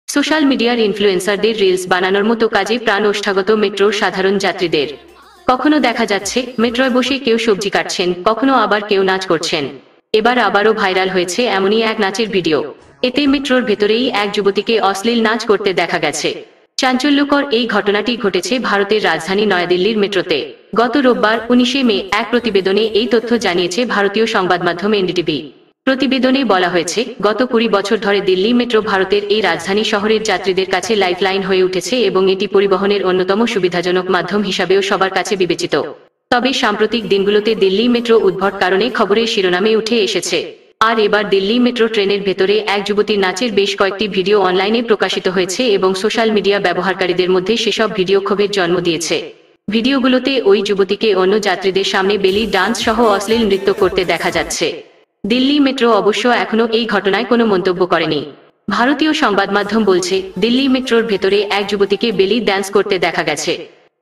Social মিডিয়ার ইনফ্লুয়েন্সারদের reels বানানোর মতো কাজে প্রাণ ওষ্ঠাগত মেট্রোর সাধারণ যাত্রীদের। কখনো দেখা যাচ্ছে মেট্রোয় বসে কেউ সবজি কাটছেন, কখনো আবার কেউ নাচ করছেন। এবার আবারও ভাইরাল হয়েছে এমনই এক নাচের ভিডিও। এতে মেট্রোর ভেতরেই এক যুবতীকে অশ্লীল নাচ করতে দেখা গেছে। চাঞ্চল্যকর এই ঘটনাটি ঘটেছে ভারতের রাজধানী নয়াদিল্লির মেট্রোতে। গত রোববার 19শে মে এক প্রতিবেদনে এই তথ্য জানিয়েছে ভারতীয় সংবাদ মাধ্যম এনডিটিভি। প্রতিবেদনে বলা হয়েছে, গত 20 বছর ধরে দিল্লি মেট্রো ভারতের এই রাজধানী শহরের যাত্রীদের কাছে লাইফলাইন হয়ে উঠেছে এবং এটি পরিবহনের অন্যতম সুবিধাজনক মাধ্যম হিসাবেও সবার কাছে বিবেচিত। তবে সাম্প্রতিক দিনগুলোতে দিল্লি মেট্রো উদ্ভট কারণে খবরের শিরোনামে উঠে এসেছে। আর এবার দিল্লি মেট্রো ট্রেনের ভেতরে এক যুবতীর নাচের বেশ কয়েকটি ভিডিও অনলাইনে প্রকাশিত হয়েছে এবং সোশ্যাল মিডিয়া ব্যবহারকারীদের মধ্যে সেসব ভিডিও ক্ষোভের জন্ম দিয়েছে। ভিডিওগুলোতে ওই যুবতীকে অন্য যাত্রীদের সামনে বেলি ডান্স সহ অশ্লীল নৃত্য করতে দেখা যাচ্ছে। দিল্লি মেট্রো অবশ্য এখনো এই ঘটনায় কোনো মন্তব্য করেনি। ভারতীয় সংবাদ মাধ্যম বলছে, দিল্লি মেট্রোর ভেতরে এক যুবতীকে বেলি ডান্স করতে দেখা গেছে।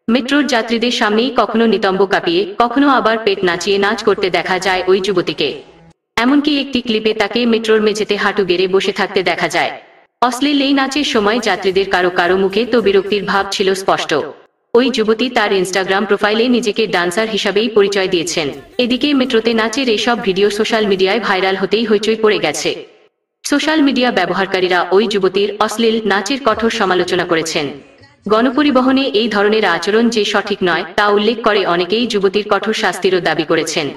মেট্রোর যাত্রীদের সামনেই কখনো নিতম্ব কাঁপিয়ে, কখনো আবার পেট নাচিয়ে নাচ করতে দেখা যায় ওই যুবতীকে। এমনকি একটি ক্লিপে তাকে মেট্রোর মেঝেতে হাঁটু গেড়ে বসে থাকতে দেখা যায়। অশ্লীল এই নাচের সময় যাত্রীদের কারো কারো মুখে তো বিরক্তির ভাব ছিল স্পষ্ট। ওই যুবতী তার ইনস্টাগ্রাম প্রোফাইলে নিজেকে ডান্সার হিসাবেই পরিচয় দিয়েছেন। এদিকে মেট্রোতে নাচের এসব ভিডিও সোশ্যাল মিডিয়ায় ভাইরাল হতেই হইচই পড়ে গেছে। সোশ্যাল মিডিয়া ব্যবহারকারীরা ওই যুবতীর অশ্লীল নাচের কঠোর সমালোচনা করেছেন। গণপরিবহনে এই ধরনের আচরণ যে সঠিক নয় তা উল্লেখ করে অনেকেই যুবতীর কঠোর শাস্তিরও দাবি করেছেন।